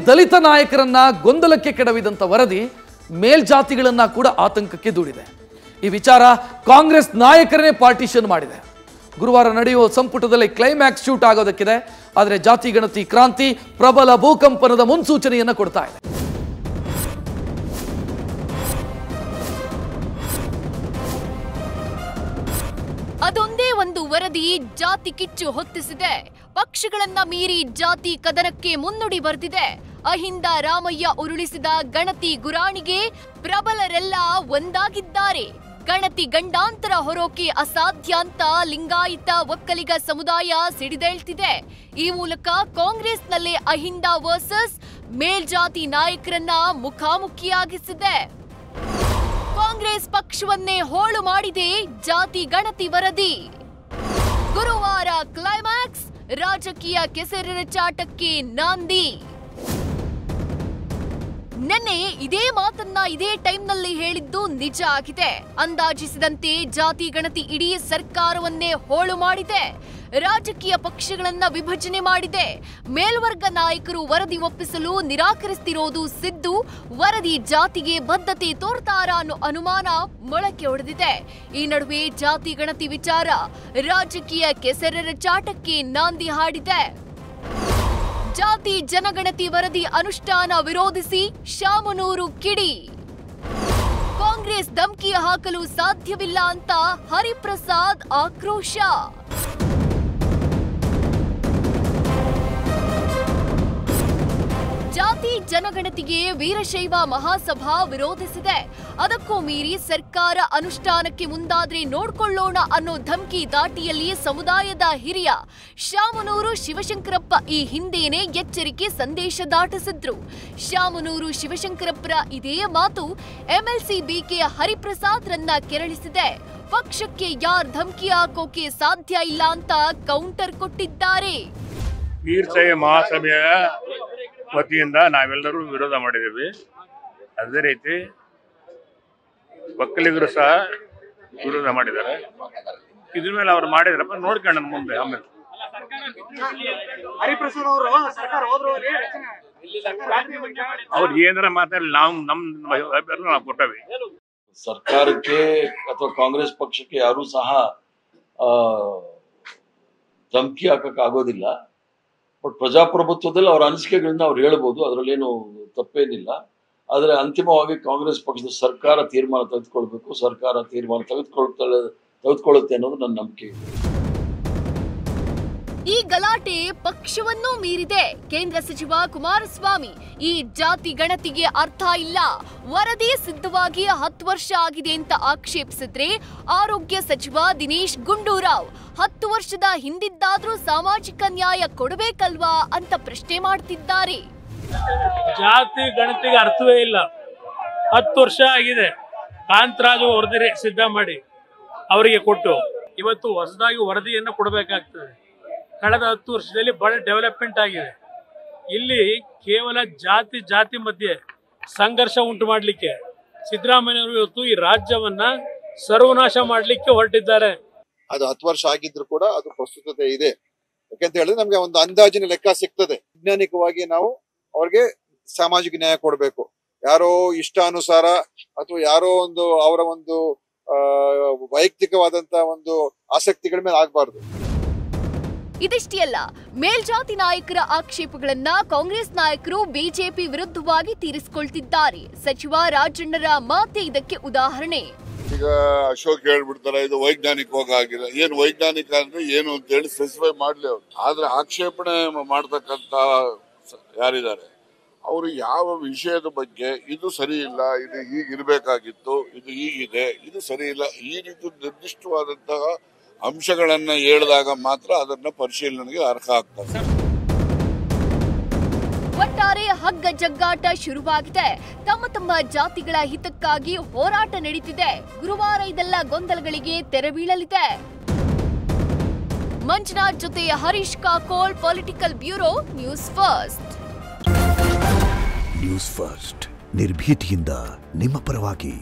ದಲಿತ ನಾಯಕರನ್ನ ಗೊಂದಲಕ್ಕೆ ಕೆಡವಿದಂತ ವರದಿ ಮೇಲ್ಜಾತಿಗಳನ್ನ ಕೂಡ ಆತಂಕಕ್ಕೆ ದೂಡಿದೆ. ಈ ವಿಚಾರ ಕಾಂಗ್ರೆಸ್ ನಾಯಕರನ್ನೇ ಪಾರ್ಟಿಷನ್ ಮಾಡಿದೆ. ಗುರುವಾರ ನಡೆಯುವ ಸಂಪುಟದಲ್ಲಿ ಕ್ಲೈಮ್ಯಾಕ್ಸ್ ಶೂಟ್ ಆಗೋದಕ್ಕಿದೆ. ಆದರೆ ಜಾತಿ ಗಣತಿ ಕ್ರಾಂತಿ ಪ್ರಬಲ ಭೂಕಂಪನದ ಮುನ್ಸೂಚನೆಯನ್ನ ಕೊಡ್ತಾ ಇದೆ. ಅದೊಂದೇ ಒಂದು ವರದಿ ಜಾತಿ ಕಿಚ್ಚು ಹೊತ್ತಿಸಿದೆ. ಪಕ್ಷಗಳನ್ನ ಮೀರಿ ಜಾತಿ ಕದನಕ್ಕೆ ಮುನ್ನುಡಿ ಬರೆದಿದೆ. ಅಹಿಂದ ರಾಮಯ್ಯ ಉರುಳಿಸಿದ ಗಣತಿ ಗುರಾಣಿಗೆ ಪ್ರಬಲರೆಲ್ಲ ಒಂದಾಗಿದ್ದಾರೆ. ಗಣತಿ ಗಂಡಾಂತರ ಹೊರೋಕೆ ಅಸಾಧ್ಯ ಅಂತ ಲಿಂಗಾಯತ ಒಕ್ಕಲಿಗ ಸಮುದಾಯ ಸಿಡಿದೇಳ್ತಿದೆ. ಈ ಮೂಲಕ ಕಾಂಗ್ರೆಸ್ನಲ್ಲೇ ಅಹಿಂದ ವರ್ಸಸ್ ಮೇಲ್ಜಾತಿ ನಾಯಕರನ್ನ ಮುಖಾಮುಖಿಯಾಗಿಸಿದೆ. ಕಾಂಗ್ರೆಸ್ ಪಕ್ಷವನ್ನೇ ಹೋಳು ಮಾಡಿದೆ ಜಾತಿ ಗಣತಿ ವರದಿ. ಗುರುವಾರ ಕ್ಲೈಮ್ಯಾಕ್ಸ್, ರಾಜಕೀಯ ಕೆಸರೆರಚಾಟಕ್ಕೆ ನಾಂದಿ. ನಿನ್ನೆ ಇದೇ ಮಾತನ್ನ ಇದೇ ಟೈಮ್ನಲ್ಲಿ ಹೇಳಿದ್ದು ನಿಜ ಆಗಿದೆ. ಅಂದಾಜಿಸಿದಂತೆ ಜಾತಿ ಗಣತಿ ಇಡೀ ಸರ್ಕಾರವನ್ನೇ ಹೋಳು ಮಾಡಿದೆ. ರಾಜಕೀಯ ಪಕ್ಷಗಳನ್ನ ವಿಭಜನೆ ಮಾಡಿದೆ. ಮೇಲ್ವರ್ಗ ನಾಯಕರು ವರದಿ ಒಪ್ಪಿಸಲು ನಿರಾಕರಿಸುತ್ತಿರೋದು ಸಿದ್ದು ವರದಿ ಜಾತಿಗೆ ಬದ್ಧತೆ ತೋರ್ತಾರ ಅನ್ನೋ ಅನುಮಾನ ಮೊಳಕೆ ಹೊಡೆದಿದೆ. ಈ ನಡುವೆ ಜಾತಿ ಗಣತಿ ವಿಚಾರ ರಾಜಕೀಯ ಕೆಸರೆರಚಾಟಕ್ಕೆ ನಾಂದಿ ಹಾಡಿದೆ. ಜಾತಿ ಜನಗಣತಿ ವರದಿ ಅನುಷ್ಠಾನ ವಿರೋಧಿಸಿ ಶಾಮನೂರು ಕಿಡಿ. ಕಾಂಗ್ರೆಸ್ ಧಮಕಿ ಹಾಕಲು ಸಾಧ್ಯವಿಲ್ಲ ಅಂತ ಹರಿಪ್ರಸಾದ್ ಆಕ್ರೋಶ. ಜಾತಿ ಜನಗಣತಿಗೆ ವೀರಶೈವ ಮಹಾಸಭಾ ವಿರೋಧಿಸಿದೆ. ಅದಕ್ಕೂ ಮೀರಿ ಸರ್ಕಾರ ಅನುಷ್ಠಾನಕ್ಕೆ ಮುಂದಾದ್ರೆ ನೋಡ್ಕೊಳ್ಳೋಣ ಅನ್ನೋ ಧಮಕಿ ದಾಟಿಯಲ್ಲಿ ಸಮುದಾಯದ ಹಿರಿಯ ಶಾಮನೂರು ಶಿವಶಂಕರಪ್ಪ ಈ ಹಿಂದೇನೆ ಎಚ್ಚರಿಕೆ ಸಂದೇಶ ದಾಟಿಸಿದ್ರು. ಶಾಮನೂರು ಶಿವಶಂಕರಪ್ಪರ ಇದೇ ಮಾತು ಎಂಎಲ್ಸಿ ಬಿಕೆ ಹರಿಪ್ರಸಾದ್ರನ್ನ ಕೆರಳಿಸಿದೆ. ಪಕ್ಷಕ್ಕೆ ಯಾರ್ ಧಮಕಿ ಹಾಕೋಕೆ ಸಾಧ್ಯ ಇಲ್ಲ ಅಂತ ಕೌಂಟರ್ ಕೊಟ್ಟಿದ್ದಾರೆ. ವೀರಶೈವ ಮಹಾಸಭೆಯ ವತಿಯಿಂದ ನಾವೆಲ್ಲರೂ ವಿರೋಧ ಮಾಡಿದ್ದೀವಿ. ಅದೇ ರೀತಿ ಒಕ್ಕಲಿಗರು ಸಹ ವಿರೋಧ ಮಾಡಿದ್ದಾರೆ. ಇದ್ರ ಮೇಲೆ ಅವ್ರು ಮಾಡಿದ್ರಪ್ಪ ನೋಡ್ಕೊಂಡ ಮುಂದೆ ಆಮೇಲೆ ಅವ್ರು ಏನಾರ ಮಾತಾಡಲಿ ನಾವು ಕೊಟ್ಟವಿ. ಸರ್ಕಾರಕ್ಕೆ ಅಥವಾ ಕಾಂಗ್ರೆಸ್ ಪಕ್ಷಕ್ಕೆ ಯಾರು ಸಹ ಧಮಕಿ ಹಾಕಕ್ ಆಗೋದಿಲ್ಲ. ಬಟ್ ಪ್ರಜಾಪ್ರಭುತ್ವದಲ್ಲಿ ಅವರ ಅನಿಸಿಕೆಗಳನ್ನ ಅವ್ರು ಹೇಳ್ಬೋದು, ಅದರಲ್ಲೇನು ತಪ್ಪೇನಿಲ್ಲ. ಆದ್ರೆ ಅಂತಿಮವಾಗಿ ಕಾಂಗ್ರೆಸ್ ಪಕ್ಷದ ಸರ್ಕಾರ ತೀರ್ಮಾನ ತೆಗೆದುಕೊಳ್ಬೇಕು. ಸರ್ಕಾರ ತೀರ್ಮಾನ ತೆಗೆದುಕೊಳ್ಳುತ್ತೆ ಅನ್ನೋದು ನನ್ನ ನಂಬಿಕೆ ಇದೆ. ಈ ಗಲಾಟೆ ಪಕ್ಷವನ್ನೂ ಮೀರಿದೆ. ಕೇಂದ್ರ ಸಚಿವ ಕುಮಾರಸ್ವಾಮಿ ಈ ಜಾತಿ ಗಣತಿಗೆ ಅರ್ಥ ಇಲ್ಲ, ವರದಿ ಸಿದ್ಧವಾಗಿ 10 ವರ್ಷ ಆಗಿದೆ ಅಂತ ಆಕ್ಷೇಪಿಸಿದ್ರೆ, ಆರೋಗ್ಯ ಸಚಿವ ದಿನೇಶ್ ಗುಂಡೂರಾವ್ 10 ವರ್ಷದ ಹಿಂದಿದ್ದಾದ್ರೂ ಸಾಮಾಜಿಕ ನ್ಯಾಯ ಕೊಡಬೇಕಲ್ವಾ ಅಂತ ಪ್ರಶ್ನೆ ಮಾಡ್ತಿದ್ದಾರೆ. ಜಾತಿ ಗಣತಿಗೆ ಅರ್ಥವೇ ಇಲ್ಲ. 10 ವರ್ಷ ಆಗಿದೆ. ಕಾಂತರಾಜು ವರದಿ ಸಿದ್ಧ ಮಾಡಿ ಅವರಿಗೆ ಕೊಟ್ಟು ಇವತ್ತು ಹೊಸದಾಗಿ ವರದಿಯನ್ನು ಕೊಡಬೇಕಾಗ್ತದೆ. ಕಳೆದ 10 ವರ್ಷದಲ್ಲಿ ಬಹಳ ಡೆವಲಪ್ಮೆಂಟ್ ಆಗಿದೆ. ಇಲ್ಲಿ ಕೇವಲ ಜಾತಿ ಮಧ್ಯೆ ಸಂಘರ್ಷ ಉಂಟು ಮಾಡಲಿಕ್ಕೆ ಸಿದ್ದರಾಮಯ್ಯವರು ಇವತ್ತು ಈ ರಾಜ್ಯವನ್ನ ಸರ್ವನಾಶ ಮಾಡಲಿಕ್ಕೆ ಹೊರಟಿದ್ದಾರೆ. ಅದು 10 ವರ್ಷ ಆಗಿದ್ರು ಕೂಡ ಅದು ಪ್ರಸ್ತುತತೆ ಇದೆ. ಯಾಕಂತ ಹೇಳಿದ್ರೆ ನಮ್ಗೆ ಒಂದು ಅಂದಾಜಿನ ಲೆಕ್ಕ ಸಿಗ್ತದೆ. ವೈಜ್ಞಾನಿಕವಾಗಿ ನಾವು ಅವ್ರಿಗೆ ಸಾಮಾಜಿಕ ನ್ಯಾಯ ಕೊಡಬೇಕು. ಯಾರೋ ಇಷ್ಟಾನುಸಾರ ಅಥವಾ ಯಾರೋ ಒಂದು ಅವರ ಒಂದು ವೈಯಕ್ತಿಕವಾದಂತ ಒಂದು ಆಸಕ್ತಿಗಳ ಮೇಲೆ ಆಗ್ಬಾರ್ದು. ಇದಿಷ್ಟೇ ಅಲ್ಲ, ಮೇಲ್ಜಾತಿ ನಾಯಕರ ಆಕ್ಷೇಪಗಳನ್ನ ಕಾಂಗ್ರೆಸ್ ನಾಯಕರು ಬಿಜೆಪಿ ವಿರುದ್ಧವಾಗಿ ತೀರಿಸಿಕೊಳ್ತಿದ್ದಾರೆ. ಸಚಿವ ರಾಜಣ್ಣರ ಮಾತೆ ಇದಕ್ಕೆ ಉದಾಹರಣೆ. ಈಗ ಅಶೋಕ್ ಹೇಳ್ಬಿಡ್ತಾರೆ ಇದು ವೈಜ್ಞಾನಿಕವಾಗಿ ಆಗಿದೆ. ಏನು ವೈಜ್ಞಾನಿಕ ಅಂದ್ರೆ ಏನು ಅಂತ ಹೇಳಿ ಸ್ಪೆಸಿಫೈ ಮಾಡ್ಲಿ ಅವ್ರು. ಆದ್ರೆ ಆಕ್ಷೇಪಣೆ ಮಾಡ್ತಕ್ಕಂತ ಯಾರಿದ್ದಾರೆ ಅವರು ಯಾವ ವಿಷಯದ ಬಗ್ಗೆ ಇದು ಸರಿ ಇಲ್ಲ, ಇದು ಹೀಗಿರ್ಬೇಕಾಗಿತ್ತು, ಇದು ಹೀಗಿದೆ, ಇದು ಸರಿ ಇಲ್ಲ, ಈ ರೀತಿ ನಿರ್ದಿಷ್ಟವಾದಂತಹ ಅಂಶಗಳನ್ನ ಹೇಳಿದಾಗ ಮಾತ್ರ ಅದನ್ನ ಪರಿಶೀಲನೆಗೆ ಅರ್ಹ ಆಗ್ತದೆ. ಒಟ್ಟಾರೆ ಹಗ್ಗ ಜಗ್ಗಾಟ ಶುರುವಾಗಿದೆ. ತಮ್ಮ ಜಾತಿಗಳ ಹಿತಕ್ಕಾಗಿ ಹೋರಾಟ ನಡೀತಿದೆ. ಗುರುವಾರ ಇದೆಲ್ಲ ಗೊಂದಲಗಳಿಗೆ ತೆರೆ ಬೀಳಲಿದೆ. ಮಂಜುನಾಥ್ ಜೊತೆ Harish Kakol, political bureau, news first. News first ನಿರ್ಭೀತಿಯಿಂದ ನಿಮ್ಮ ಪರವಾಗಿ.